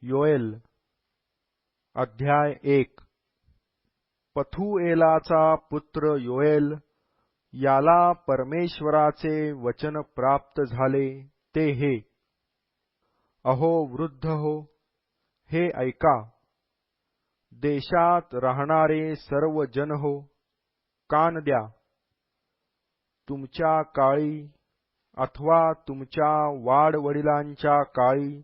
योएल अध्याय 1 पथुएलाचा पुत्र योएल याला परमेश्वराचे वचन प्राप्त झाले ते हे, अहो वृद्ध हो, हे ऐका. देशात राहणारे सर्व जन हो, कान द्या. तुमच्या काळी अथवा तुमच्या वाडवडिलांच्या काळी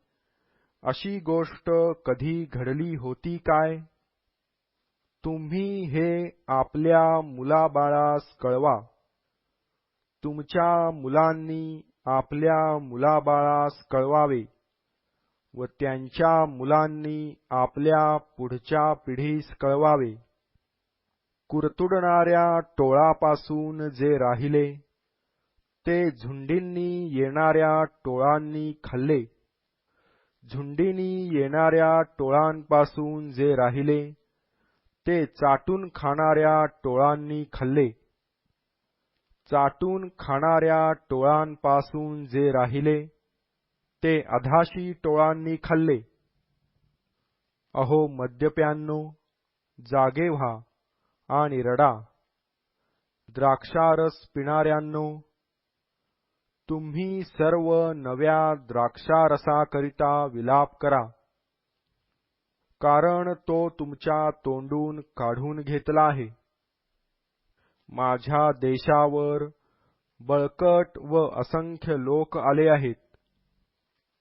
अशी गोष्ट कधी घडली होती काय? तुम्ही हे आपल्या मुलाबाळास कळवा. तुमच्या मुलांनी आपल्या मुलाबाळास कळवावे व त्यांच्या मुलांनी आपल्या पुढच्या पिढीस कळवावे. कुरतुडणाऱ्या टोळापासून जे राहिले ते झुंडींनी येणाऱ्या टोळांनी खाल्ले. झुंडींनी येणाऱ्या टोळांपासून जे राहिले ते चाटून खाणाऱ्या टोळांनी खाल्ले. चाटून खाणाऱ्या टोळांपासून जे राहिले ते अधाशी टोळांनी खाल्ले. अहो मद्यप्यांनो, जागे व्हा आणि रडा. द्राक्षारस पिणाऱ्यांनो, तुम्ही सर्व नव्या द्राक्षारसाकरिता विलाप करा, कारण तो तुमच्या तोंडून काढून घेतला आहे. माझ्या देशावर बळकट व असंख्य लोक आले आहेत.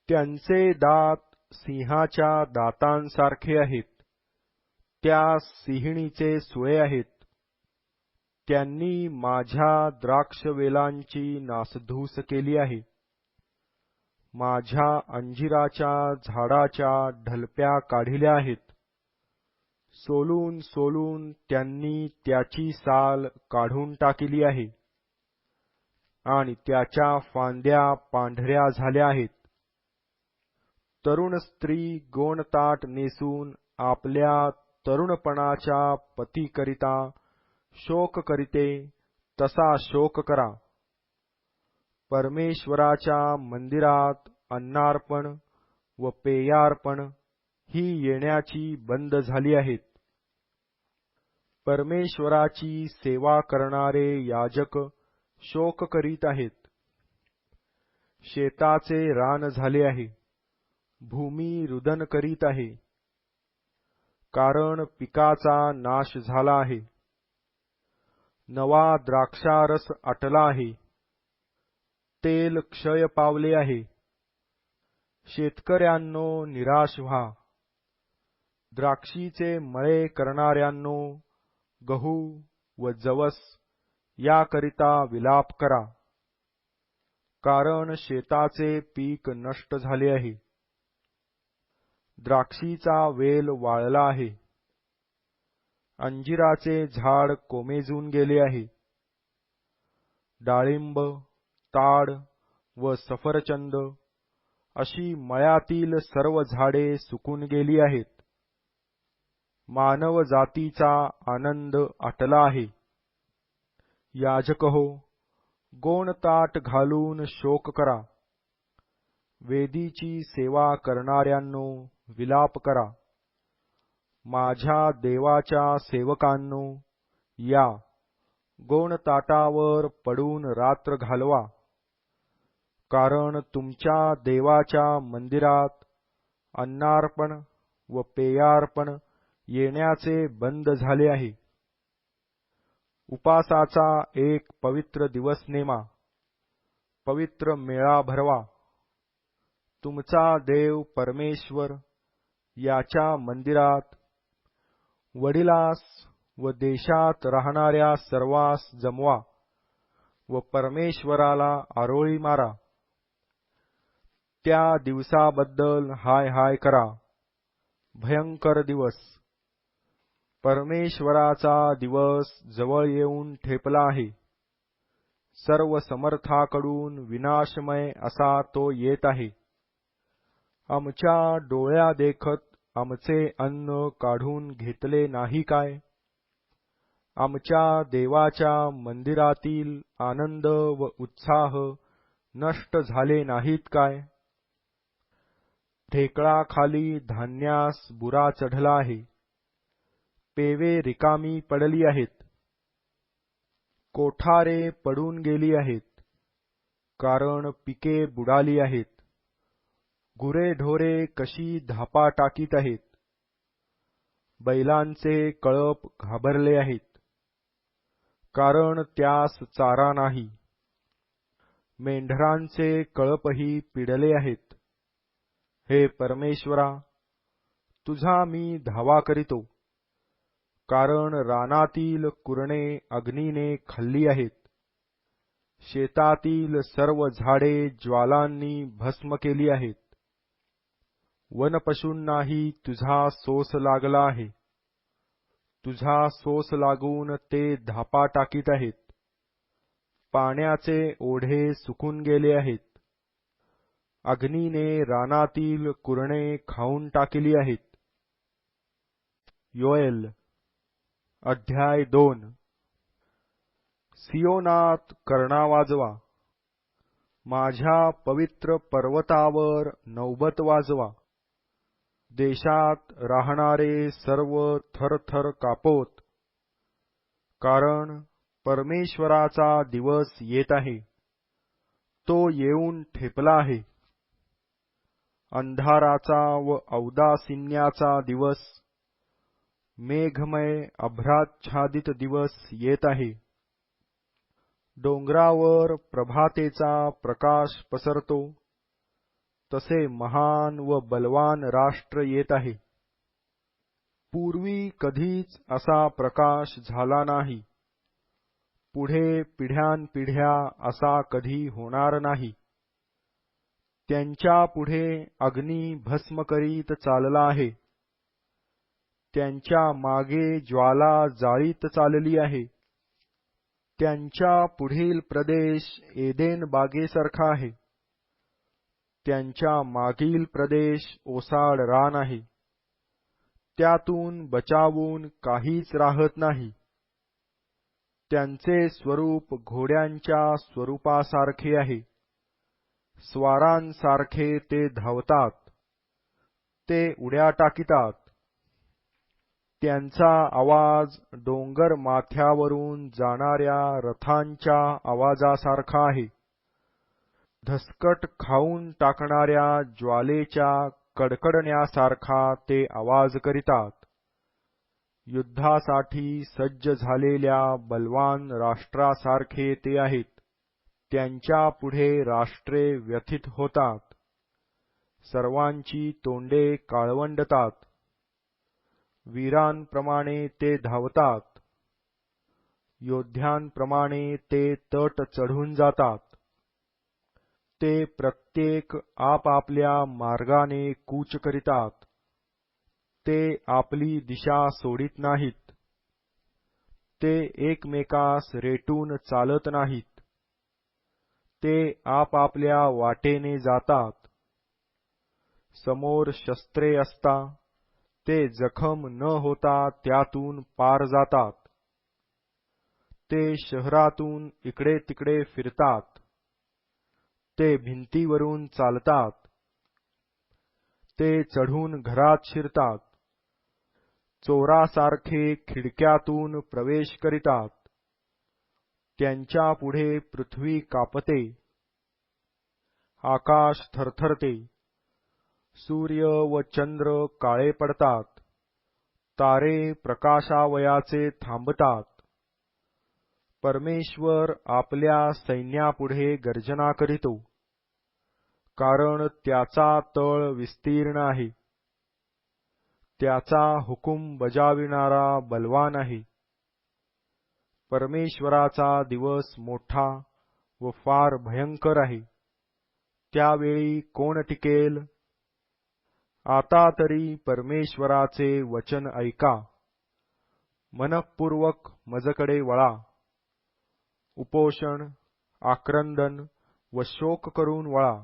त्यांचे दात सिंहाच्या दातांसारखे आहेत. त्या सिंहिणीचे सुळे आहेत. त्यांनी माझ्या द्राक्षवेलांची नासधूस केली आहे. माझ्या अंजिराच्या झाडाच्या ढलप्या काढिल्या आहेत. सोलून सोलून त्यांनी त्याची साल काढून टाकली आहे आणि त्याच्या फांद्या पांढऱ्या झाल्या आहेत. तरुण स्त्री गोणताट नेसून आपल्या तरुणपणाच्या पतीकरिता शोक करीते तसा शोक करा. परमेश्वराच्या मंदिरात अन्नार्पण व पेयार्पण ही येण्याची बंद झाली आहेत. परमेश्वराची सेवा करणारे याजक शोक करीत आहेत. शेताचे रान झाले आहे. भूमी रुदन करीत आहे, कारण पिकाचा नाश झाला आहे. नवा द्राक्षारस आटला आहे. तेल क्षय पावले आहे. शेतकऱ्यांनो निराश व्हा. द्राक्षीचे मळे करणाऱ्यांनो गहू व जवस याकरिता विलाप करा, कारण शेताचे पीक नष्ट झाले आहे. द्राक्षीचा वेल वाळला आहे. अंजिराचे झाड कोमेजून गेले आहे. डाळिंब, ताड व सफरचंद अशी मळ्यातील सर्व झाडे सुकून गेली आहेत. मानव जातीचा आनंद आटला आहे. याजक हो, गोणताट घालून शोक करा. वेदीची सेवा करणाऱ्यांनो विलाप करा. माझ्या देवाच्या सेवकांनो, या गोणताटावर पडून रात्र घालवा, कारण तुमच्या देवाच्या मंदिरात अन्नार्पण व पेयार्पण येण्याचे बंद झाले आहे. उपासाचा एक पवित्र दिवस नेमा. पवित्र मेळा भरवा. तुमचा देव परमेश्वर याच्या मंदिरात वडिलास व देशात राहणाऱ्या सर्वांस जमवा व परमेश्वराला आरोळी मारा. त्या दिवसाबद्दल हाय हाय करा. भयंकर दिवस. परमेश्वराचा दिवस जवळ येऊन ठेपला आहे. सर्व समर्थाकडून विनाशमय असा तो येत आहे. आमच्या डोळ्यादेखत आमचे अन्न काढून घेतले नाही काय? आमच्या देवाच्या मंदिरातील आनंद व उत्साह नष्ट झाले नाहीत काय? ढेकळाखाली धान्यास बुरा चढला आहे. पेवे रिकामी पडली आहेत. कोठारे पडून गेली आहेत, कारण पिके बुडाली आहेत. गुरेढोरे कशी धापा टाकीत आहेत. बैलांचे कळप घाबरले आहेत, कारण त्यास चारा नाही. मेंढरांचे कळपही पिडले आहेत. हे परमेश्वरा, तुझा मी धावा करीतो, कारण रानातील कुरणे अग्नीने खाल्ली आहेत. शेतातील सर्व झाडे ज्वालांनी भस्म केली आहेत. वनपशूंनाही तुझा सोस लागला आहे. तुझा सोस लागून ते धापा टाकीत आहेत. पाण्याचे ओढे सुकून गेले आहेत. अग्नीने रानातील कुरणे खाऊन टाकली आहेत. योएल अध्याय 2. सियोनात कर्णा वाजवा, माझ्या पवित्र पर्वतावर नौबत वाजवा. देशात राहणारे सर्व थरथर कापोत, कारण परमेश्वराचा दिवस येत आहे. तो येऊन ठेपला आहे. अंधाराचा व औदासिन्याचा दिवस, मेघमय अभ्राच्छादित दिवस येत आहे. डोंगरावर प्रभातेचा प्रकाश पसरतो, तसे महान व बलवान राष्ट्र येत आहे. पूर्वी कधीच असा प्रकाश झाला नाही. पुढे पिढ्यानपिढ्या असा कधी होणार नाही. त्यांच्या पुढे अग्नी भस्म करीत चालला आहे. त्यांच्या मागे ज्वाला जाळीत चालली आहे. त्यांच्या पुढील प्रदेश एदेन बागेसारखा आहे. त्यांच्या मागील प्रदेश ओसाड रान आहे. त्यातून बचावून काहीच राहत नाही. त्यांचे स्वरूप घोड्यांच्या स्वरूपासारखे आहे. स्वारांसारखे ते धावतात. ते उड्या टाकीतात. त्यांचा आवाज डोंगर माथ्यावरून जाणाऱ्या रथांच्या आवाजासारखा आहे. धसकट खाऊन टाकणाऱ्या ज्वालेच्या कडकडण्यासारखा ते आवाज करीतात. युद्धासाठी सज्ज झालेल्या बलवान राष्ट्रासारखे ते आहेत. त्यांच्या पुढे राष्ट्रे व्यथित होतात. सर्वांची तोंडे काळवंडतात. वीरांप्रमाणे ते धावतात. योद्ध्यांप्रमाणे ते तट चढून जातात. ते प्रत्येक आपापल्या मार्गाने कूच करीतात. ते आपली दिशा सोडित नाहीत. ते एकमेकास रेटून चालत नाहीत. ते आपापल्या वाटेने जातात. समोर शस्त्रे असता ते जखम न होता त्यातून पार जातात. ते शहरातून इकडे तिकडे फिरतात. ते भिंतीवरून चालतात. ते चढून घरात शिरतात. चोरासारखे खिडक्यातून प्रवेश करीतात. त्यांच्या पुढे पृथ्वी कापते. आकाश थरथरते. सूर्य व चंद्र काळे पडतात. तारे प्रकाशावयाचे थांबतात. परमेश्वर आपल्या सैन्यापुढे गर्जना करीतो, कारण त्याचा तळ विस्तीर्ण आहे. त्याचा हुकूम बजाविणारा बलवान आहे. परमेश्वराचा दिवस मोठा व फार भयंकर आहे. त्यावेळी कोण टिकेल? आता तरी परमेश्वराचे वचन ऐका. मनःपूर्वक मजकडे वळा. उपोषण, आक्रंदन व शोक करून वळा.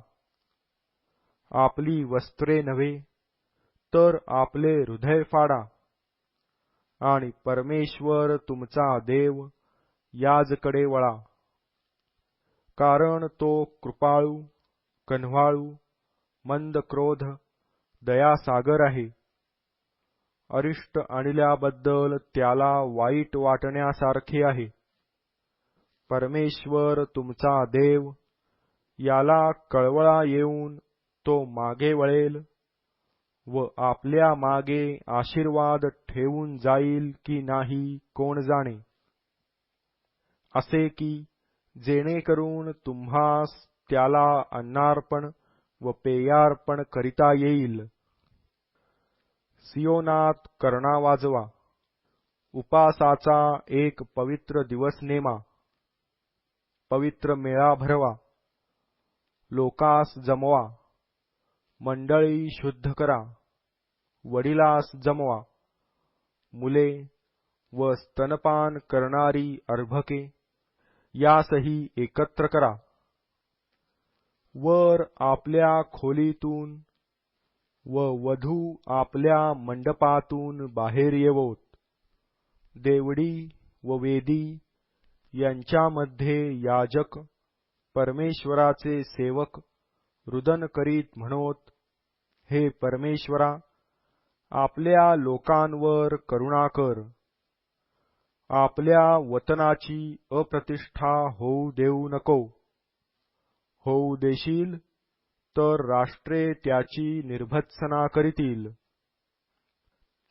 आपली वस्त्रे नव्हे, तर आपले हृदय फाडा. आणि परमेश्वर तुमचा देव याजकडे वळा. कारण तो कृपाळू, कन्हाळू, मंद क्रोध दयासागर आहे. अरिष्ट आणल्याबद्दल त्याला वाईट वाटण्यासारखे आहे. परमेश्वर तुमचा देव याला कळवळा येऊन तो मागे वळेल व आपल्या मागे आशीर्वाद ठेवून जाईल की नाही कोण जाणे. असे की जेणेकरून तुम्हास त्याला अन्नार्पण व पेयार्पण करिता येईल. सियोनात कर्णा वाजवा. उपासाचा एक पवित्र दिवस नेमा. पवित्र मेळा भरवा. लोकास जमवा. मंडळी शुद्ध करा. वडिलास जमवा. मुले व स्तनपान करणारी अर्भके यासही एकत्र करा. वर आपल्या खोलीतून व वधू आपल्या मंडपातून बाहेर येवोत. देवडी व वेदी यांच्यामध्ये याजक परमेश्वराचे सेवक रुदन करीत म्हणोत, हे परमेश्वरा, आपल्या लोकांवर करुणा कर. आपल्या वतनाची अप्रतिष्ठा होऊ देऊ नको. होऊ देशील तर राष्ट्रे त्याची निर्भत्सना करीतील.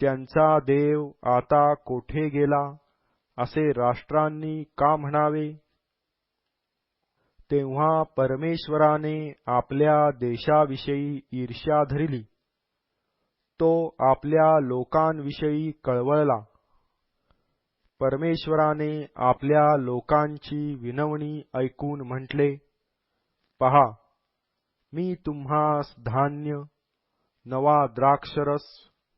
त्यांचा देव आता कोठे गेला असे राष्ट्रांनी का म्हणावे. तेव्हा परमेश्वराने आपल्या देशाविषयी ईर्ष्या धरिली. तो आपल्या लोकांविषयी कळवळला. परमेश्वराने आपल्या लोकांची विनवणी ऐकून म्हटले, पहा, मी तुम्हास धान्य, नवा द्राक्षरस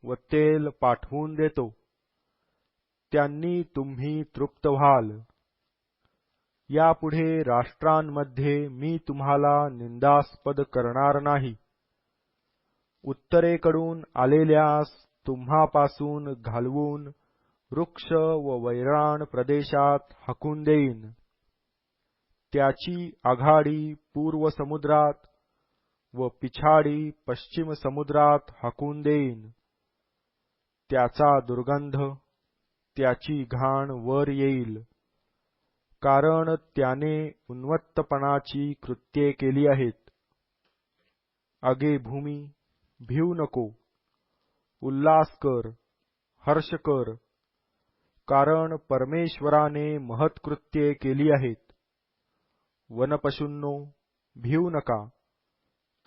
व तेल पाठवून देतो. त्यांनी तुम्ही तृप्त व्हाल. यापुढे राष्ट्रांमध्ये मी तुम्हाला निंदास्पद करणार नाही. उत्तरेकडून आलेल्यास तुम्हापासून घालवून वृक्ष व वैराण प्रदेशात हाकून देईन. त्याची आघाडी पूर्व समुद्रात व पिछाडी पश्चिम समुद्रात हाकून देईन. त्याचा दुर्गंध, त्याची घाण वर येईल, कारण त्याने उन्मत्तपणाची कृत्ये केली आहेत. अगे भूमी, भिवू नको. उल्हास कर, हर्ष कर, कारण परमेश्वराने महत्कृत्ये केली आहेत. वनपशूंनो, भिवू नका,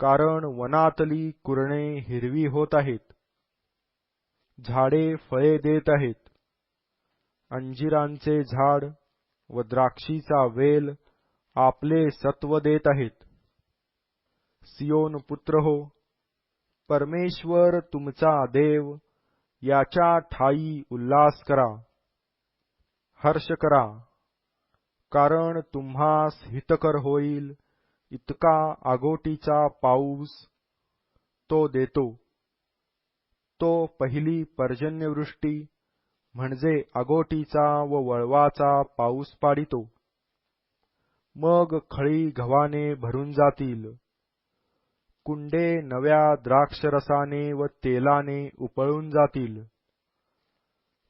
कारण वनातली कुरणे हिरवी होत आहेत. झाडे फळे देत आहेत. अंजिरांचे झाड व द्राक्षीचा वेल आपले सत्व देत आहेत. सियोन पुत्र हो, परमेश्वर तुमचा देव याच्या ठायी उल्हास करा. हर्ष करा, कारण तुम्हास हितकर होईल इतका आगोटीचा पाऊस तो देतो. तो पहिली पर्जन्यवृष्टी म्हणजे आगोटीचा व वळवाचा पाऊस पाडितो. मग खळी गव्हाने भरून जातील. कुंडे नव्या द्राक्षरसाने व तेलाने उपळून जातील.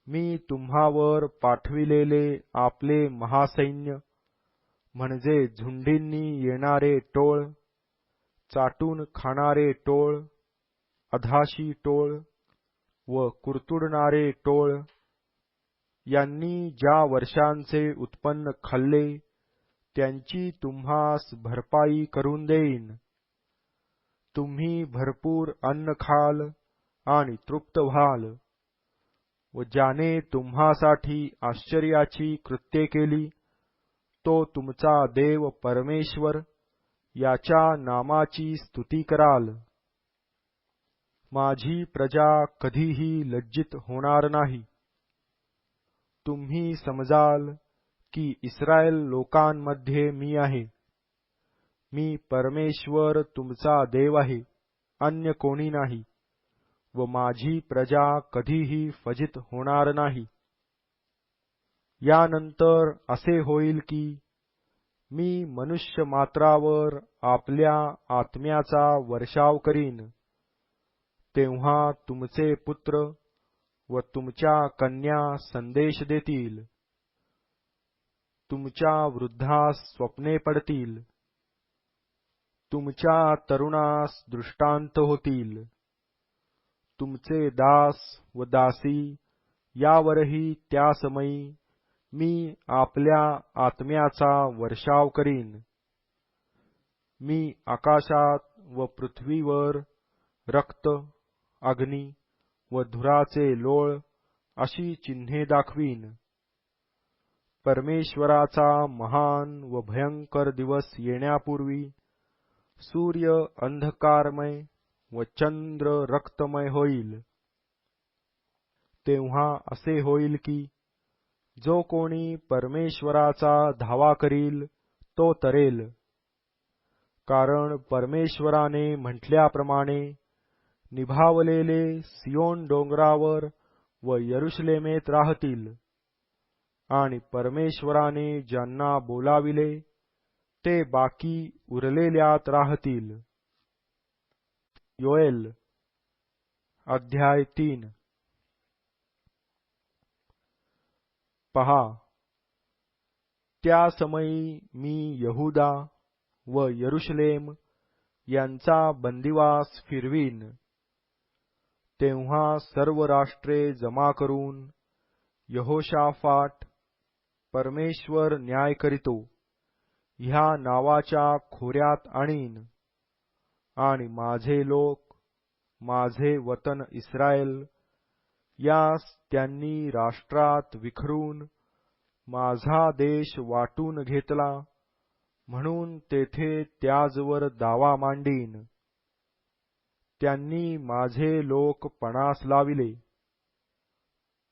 मी तुम्हावर पाठविलेले आपले महासैन्य म्हणजे झुंडींनी येणारे टोळ, चाटून खाणारे टोळ, अधाशी टोळ व कुरतुडणारे टोळ यांनी ज्या वर्षांचे उत्पन्न खाल्ले त्यांची तुम्हास भरपाई करून देईन. तुम्ही भरपूर अन्न खाल आणि तृप्त व्हाल. व ज्याने तुम्हासाठी आश्चर्याची कृत्ये केली तो तुमचा देव परमेश्वर याच्या नामाची स्तुती कराल. माझी प्रजा कधीही लज्जित होणार नाही. तुम्ही समजाल की इस्रायल लोकांमध्ये मी आहे. मी परमेश्वर तुमचा देव आहे, अन्य कोणी नाही, व माझी प्रजा कधीही फजित होणार नाही. यानंतर असे होईल की मी मनुष्य मात्रावर आपल्या आत्म्याचा वर्षाव करीन. तेव्हा तुमचे पुत्र व तुमच्या कन्या संदेश देतील, तुमच्या वृद्धास स्वप्ने पडतील, तुमच्या तरुणास दृष्टांत होतील, तुमचे दास व दासी यावरही त्या समयी मी आपल्या आत्म्याचा वर्षाव करीन. मी आकाशात व पृथ्वीवर रक्त, अग्नी व धुराचे लोळ अशी चिन्हे दाखवीन. परमेश्वराचा महान व भयंकर दिवस येण्यापूर्वी सूर्य अंधकारमय व चंद्र रक्तमय होईल. तेव्हा असे होईल की जो कोणी परमेश्वराचा धावा करील तो तरेल. कारण परमेश्वराने म्हटल्याप्रमाणे निभावलेले सियोन डोंगरावर व यरुशलेमेत राहतील, आणि परमेश्वराने ज्यांना बोलाविले ते बाकी उरलेल्यात राहतील. योएल अध्याय 3. पहा, त्या समयी मी यहुदा व यरुशलेम यांचा बंदिवास फिरवीन. तेव्हा सर्व राष्ट्रे जमा करून यहोशाफाट, परमेश्वर न्याय करीतो, ह्या नावाच्या खोऱ्यात आणीन, आणि माझे लोक, माझे वतन इस्रायल, यास त्यांनी राष्ट्रात विखरून माझा देश वाटून घेतला, म्हणून तेथे त्याजवर दावा मांडीन. त्यांनी माझे लोक पणास लाविले,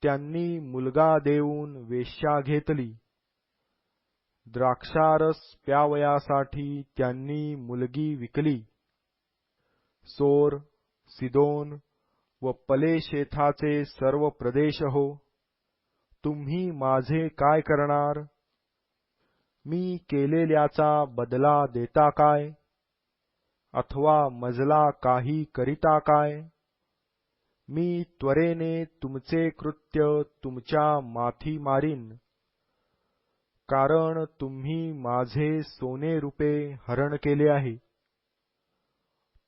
त्यांनी मुलगा देऊन वेश्या घेतली, द्राक्षारस प्यावयासाठी त्यांनी मुलगी विकली. सोर, सिदोन व पलेशेथाचे सर्व प्रदेश हो, तुम्ही माझे काय करणार? मी केलेल्याचा बदला देता काय? अथवा मजला काही करिता काय? मी त्वरेने तुमचे कृत्य तुमच्या माथी मारीन, कारण तुम्ही माझे सोने रुपे हरण केले आहे.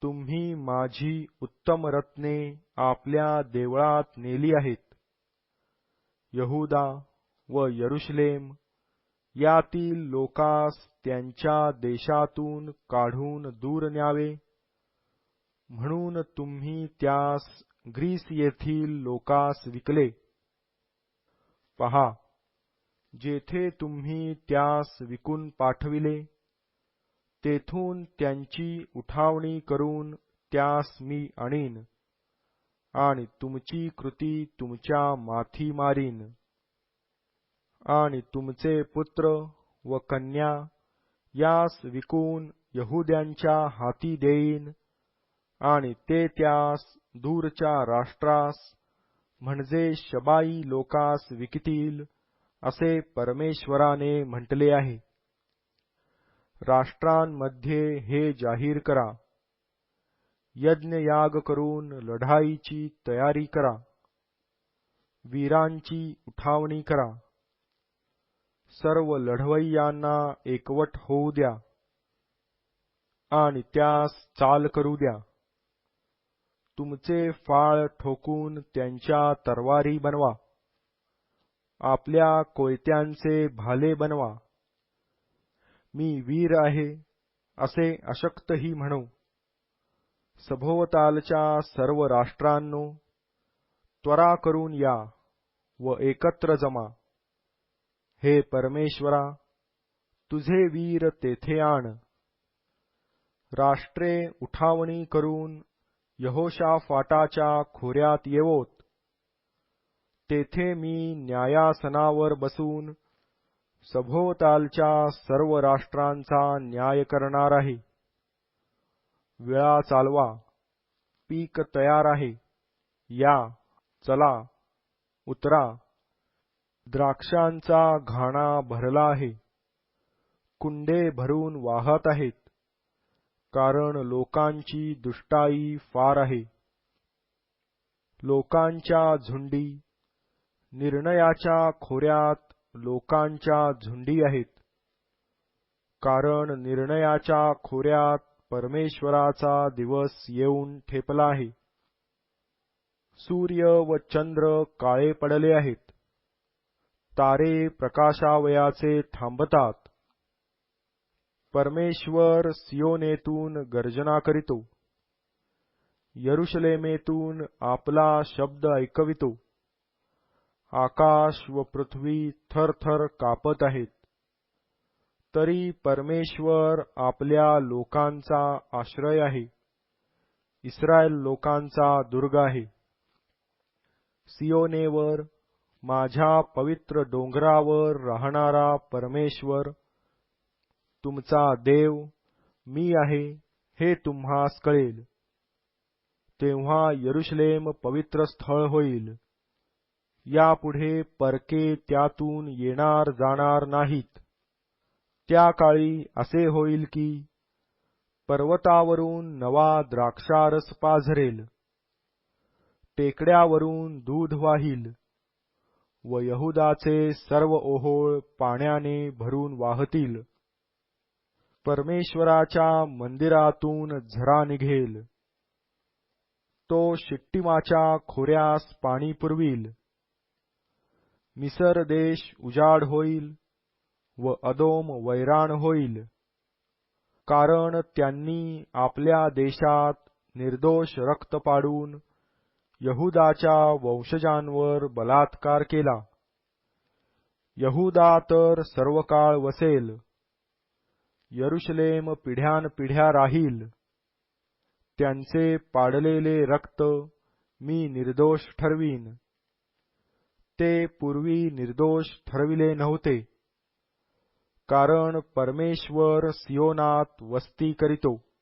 तुम्ही माझी उत्तम रत्ने आपल्या देवळात नेली आहेत. यहुदा व यरुशलेम यातील लोकास त्यांच्या देशातून काढून दूर न्यावे, म्हणून तुम्ही त्यास ग्रीस येथील लोकास विकले. पहा, जेथे तुम्ही त्यास विकून पाठविले, तेथून त्यांची उठावणी करून त्यास मी आणीन, आणि तुमची कृती तुमच्या माथी मारीन. आणि तुमचे पुत्र व कन्या यास विकून यहुद्यांच्या हाती देईन, आणि ते त्यास दूरच्या राष्ट्रास म्हणजे शबाई लोकास विकतील, असे परमेश्वराने म्हटले आहे. राष्ट्रांमध्ये हे जाहीर करा, यज्ञयाग करून लढाईची तयारी करा, वीरांची उठावणी करा. सर्व लढवय्यांना एकवट होऊ द्या, आणि त्यास चाल करू द्या. तुमचे फाळ ठोकून त्यांच्या तरवारी बनवा, आपल्या कोयत्यांचे भाले बनवा. मी वीर आहे असे अशक्तही म्हणू. सभोवतालच्या सर्व राष्ट्रांनो, त्वरा करून या व एकत्र जमा. हे परमेश्वरा, तुझे वीर तेथे आण. राष्ट्रे उठावणी करून यहोशाफाटाच्या खोऱ्यात येवोत. तेथे मी न्यायासनावर बसून सभोवतालच्या सर्व राष्ट्रांचा न्याय करणार आहे. विळा चालवा, पीक तयार आहे, या, चला, उतरा. द्राक्षांचा घाणा भरला आहे, कुंडे भरून वाहत आहेत, कारण लोकांची दुष्टाई फार आहे. लोकांच्या झुंडी, निर्णयाच्या खोऱ्यात लोकांच्या झुंडी आहेत. कारण निर्णयाच्या खोऱ्यात परमेश्वराचा दिवस येऊन ठेपला आहे. सूर्य व चंद्र काळे पडले आहेत. तारे प्रकाशावयाचे थांबतात. परमेश्वर सियोनेतून गर्जना करीतो. यरुशलेमेतून आपला शब्द ऐकवितो. आकाश व पृथ्वी थरथर कापत आहेत. तरी परमेश्वर आपल्या लोकांचा आश्रय आहे. इस्रायल लोकांचा दुर्ग आहे. सियोनेवर, माझ्या पवित्र डोंगरावर राहणारा परमेश्वर, तुमचा देव मी आहे हे तुम्हास कळेल. तेव्हा यरुशलेम पवित्र स्थळ होईल. यापुढे परके त्यातून येणार जाणार नाहीत. त्या काळी असे होईल की पर्वतावरून नवा द्राक्षारस पाझरेल, टेकड्यावरून दूध वाहील व यहुदाचे सर्व ओहोळ पाण्याने भरून वाहतील. परमेश्वराच्या मंदिरातून झरा निघेल. तो शिट्टिमाच्या खोऱ्यास पाणी पुरविल. मिसर देश उजाड होईल व अदोम वैराण होईल. कारण त्यांनी आपल्या देशात निर्दोष रक्त पाडून यहुदाच्या वंशजांवर बलात्कार केला. यहुदा तर सर्वकाळ वसेल. यरुशलेम पिढ्यानपिढ्या राहील. त्यांचे पाडलेले रक्त मी निर्दोष ठरवीन. ते पूर्वी निर्दोष ठरविले नव्हते. कारण परमेश्वर सियोनात वस्ती करीतो.